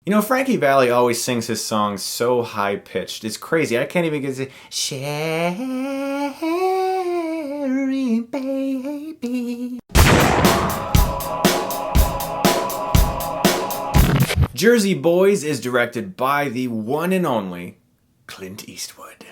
You know, Frankie Valli always sings his songs so high-pitched. It's crazy. I can't even get to Sherry baby. Jersey Boys is directed by the one and only Clint Eastwood.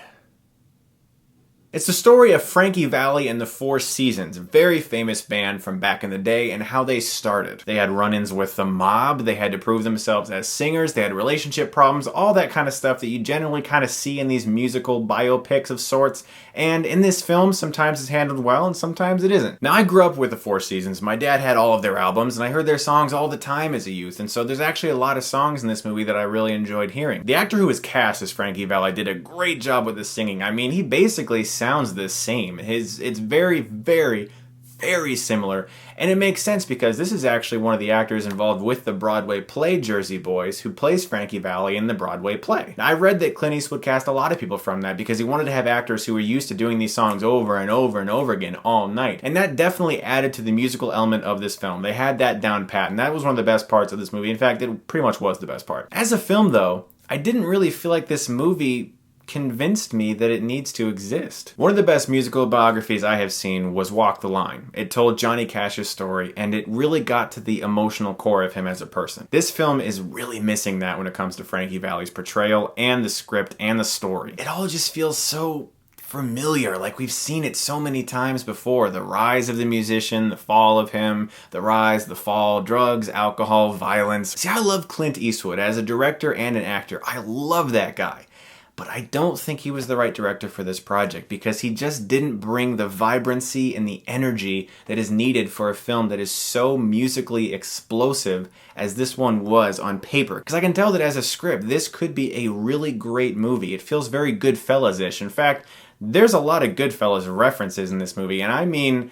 It's the story of Frankie Valli and the Four Seasons, a very famous band from back in the day, and how they started. They had run-ins with the mob, they had to prove themselves as singers, they had relationship problems, all that kind of stuff that you generally kind of see in these musical biopics of sorts, and in this film, sometimes it's handled well and sometimes it isn't. Now, I grew up with the Four Seasons. My dad had all of their albums, and I heard their songs all the time as a youth, and so there's actually a lot of songs in this movie that I really enjoyed hearing. The actor who was cast as Frankie Valli did a great job with his singing. I mean, he basically sounds the same. It's very, very, very similar, and it makes sense because this is actually one of the actors involved with the Broadway play Jersey Boys who plays Frankie Valli in the Broadway play. Now, I read that Clint Eastwood cast a lot of people from that because he wanted to have actors who were used to doing these songs over and over and over again all night, and that definitely added to the musical element of this film. They had that down pat, and that was one of the best parts of this movie. In fact, it pretty much was the best part. As a film, though, I didn't really feel like this movie convinced me that it needs to exist. One of the best musical biographies I have seen was Walk the Line. It told Johnny Cash's story, and it really got to the emotional core of him as a person. This film is really missing that when it comes to Frankie Valli's portrayal and the script and the story. It all just feels so familiar, like we've seen it so many times before. The rise of the musician, the fall of him, the rise, the fall, drugs, alcohol, violence. See, I love Clint Eastwood as a director and an actor. I love that guy. But I don't think he was the right director for this project because he just didn't bring the vibrancy and the energy that is needed for a film that is so musically explosive as this one was on paper. Because I can tell that as a script, this could be a really great movie. It feels very Goodfellas-ish. In fact, there's a lot of Goodfellas references in this movie, and I mean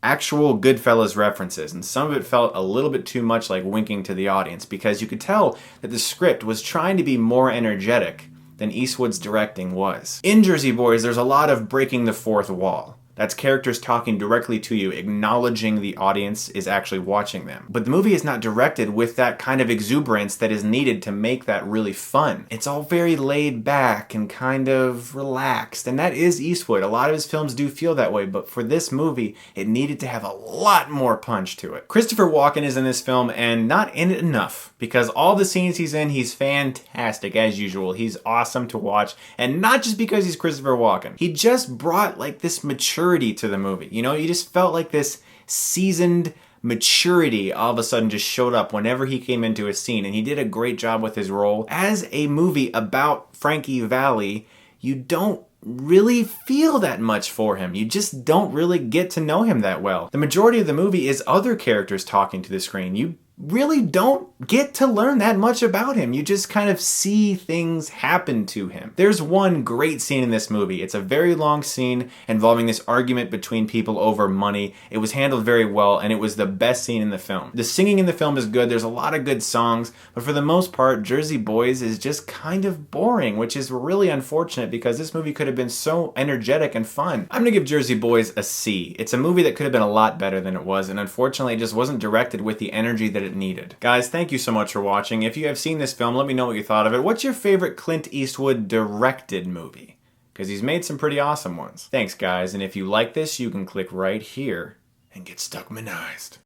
actual Goodfellas references, and some of it felt a little bit too much like winking to the audience because you could tell that the script was trying to be more energetic than Eastwood's directing was. In Jersey Boys, there's a lot of breaking the fourth wall. That's characters talking directly to you, acknowledging the audience is actually watching them. But the movie is not directed with that kind of exuberance that is needed to make that really fun. It's all very laid back and kind of relaxed, and that is Eastwood. A lot of his films do feel that way, but for this movie, it needed to have a lot more punch to it. Christopher Walken is in this film, and not in it enough, because all the scenes he's in, he's fantastic as usual. He's awesome to watch, and not just because he's Christopher Walken. He just brought like this maturity to the movie. You know, you just felt like this seasoned maturity all of a sudden just showed up whenever he came into a scene, and he did a great job with his role. As a movie about Frankie Valli, you don't really feel that much for him. You just don't really get to know him that well. The majority of the movie is other characters talking to the screen. You really don't get to learn that much about him. You just kind of see things happen to him. There's one great scene in this movie. It's a very long scene involving this argument between people over money. It was handled very well, and it was the best scene in the film. The singing in the film is good. There's a lot of good songs, but for the most part, Jersey Boys is just kind of boring, which is really unfortunate because this movie could have been so energetic and fun. I'm gonna give Jersey Boys a C. It's a movie that could have been a lot better than it was, and unfortunately, it just wasn't directed with the energy that it needed. Guys, thank you so much for watching. If you have seen this film, let me know what you thought of it. What's your favorite Clint Eastwood directed movie? Because he's made some pretty awesome ones. Thanks, guys, and if you like this, you can click right here and get Stuckmanized.